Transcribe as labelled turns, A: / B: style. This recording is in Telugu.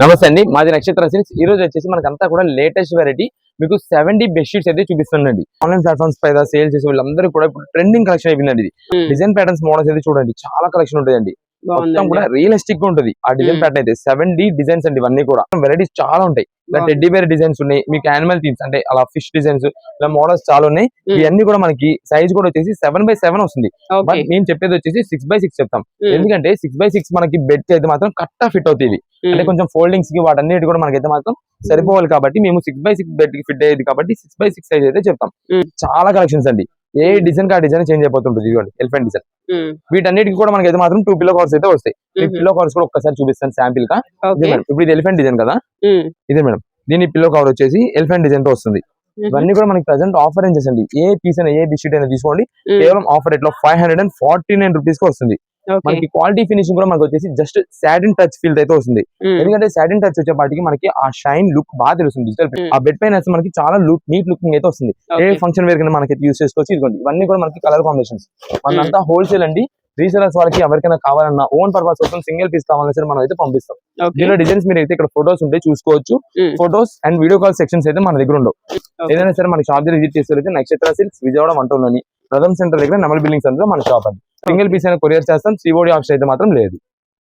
A: నమస్తే అండి, మాది నక్షత్ర సిల్క్స్. ఈ రోజు వచ్చేసి మనకంతా కూడా లేటెస్ట్ వెరైటీ మీకు 70 బెడ్షీట్స్ అయితే చూపిస్తుందండి. ఆన్లైన్ ప్లాట్ఫామ్స్ పైన సేల్ చేసే వాళ్ళందరూ కూడా ఇప్పుడు ట్రెండింగ్ కలెక్షన్ అయిపోయిందండి. ఇది డిజైన్ ప్యాటర్న్స్ మోడల్స్ అయితే చూడండి, చాలా కలెక్షన్ ఉంటాయండి. మొత్తం కూడా రియలిస్టిక్ గా ఉంటుంది ఆ డిజైన్ ప్యాటర్న్ అయితే. 70 డిజైన్స్ అండి, ఇవన్నీ కూడా వెరైటీస్ చాలా ఉంటాయి. ఇలా టెడ్డీ బేర్ డిజైన్స్ ఉన్నాయి, మీకు యానిమల్ థీమ్స్ అంటే అలా ఫిష్ డిజైన్స్, ఇలా మోడల్స్ చాలా ఉన్నాయి. ఇవన్నీ కూడా మనకి సైజ్ కూడా వచ్చేసి 7x7 వస్తుంది. బట్ నేను చెప్పేది వచ్చేసి 6x6 చెప్తాం. ఎందుకంటే 6x6 మనకి బెడ్ కి అయితే మాత్రం కరెక్ట్ ఫిట్ అవుతుంది. అంటే కొంచెం ఫోల్డింగ్స్ కి వాటన్నిటి కూడా మనకైతే మాత్రం సరిపోవాలి కాబట్టి మేము 6x6 బెడ్ కి ఫిట్ అయ్యేది కాబట్టి 6x6 సైజ్ అయితే చెప్తాం. చాలా కలెక్షన్స్ అండి, ఏ డిజైన్ కి ఆ డిజైన్ చేంజ్ అయిపోతుంటుంది. ఇదిగోండి ఎలిఫెంట్ డిజైన్. వీటన్నిటికి కూడా మనకైతే మాత్రం 2 పిల్లో కవర్స్ అయితే వస్తాయి. ఈ పిల్లో కవర్స్ కూడా ఒక్కసారి చూపిస్తాను శాంపిల్ గా. ఇప్పుడు ఇది ఎలిఫెంట్ డిజైన్ కదా, ఇదే మేడం. దీని పిల్లో కవర్ వచ్చేసి ఎలిఫెంట్ డిజైన్ తో వస్తుంది. ఇవన్నీ కూడా మనకి ప్రెసెంట్ ఆఫర్ ఏం చేసండి. ఏ పీస్ అయినా ఏ బిస్కెట్ అయినా తీసుకోండి, కేవలం ఆఫర్ రేట్ లో 549 రూపీస్ కి వస్తుంది. మనకి క్వాలిటీ ఫినిషింగ్ కూడా మనకి వచ్చేసి జస్ట్ సాటిన్ టచ్ ఫీల్ అయితే వస్తుంది. ఎందుకంటే సాటిన్ టచ్ వచ్చేపాటికి మనకి ఆ షైన్ లుక్ బాగా తెలుస్తుంది. డిజిటల్ ఆ బెడ్ పైన మనకి చాలా నీట్ లుకింగ్ అయితే వస్తుంది. ఏ ఫంక్షన్ వేర్ కింద మనకి యూస్ చేసుకోవచ్చు. ఇదిగోండి ఇవన్నీ కూడా మనకి కలర్ కాంబినేషన్స్. మనంతా హోల్సేల్ అండి. రీసెలర్స్ వాళ్ళకి ఎవరికైనా కావాలన్నా, ఓన్ పర్పస్ కోసం సింగిల్ పీస్ కావాలన్నా సరే మనం అయితే పంపిస్తాం. దీనిలో డిజైన్స్ మీరు అయితే ఇక్కడ ఫొటోస్ ఉంటే చూసుకోవచ్చు. Photos and video call sections అయితే మన దగ్గర ఉండవు. ఏదైనా సరే మన షాప్ విజిట్ చేస్తే నక్షత్ర సిల్క్స్ విజయవాడ వంటలోని ప్రథమ్ సెంటర్ దగ్గర నెమల్ బిల్డింగ్స్ అందులో మన షాప్ అండి. సింగిల్ పీస్ అయినా కొరియర్ చేస్తాం. సిఓడి ఆప్షన్ అయితే మాత్రం లేదు.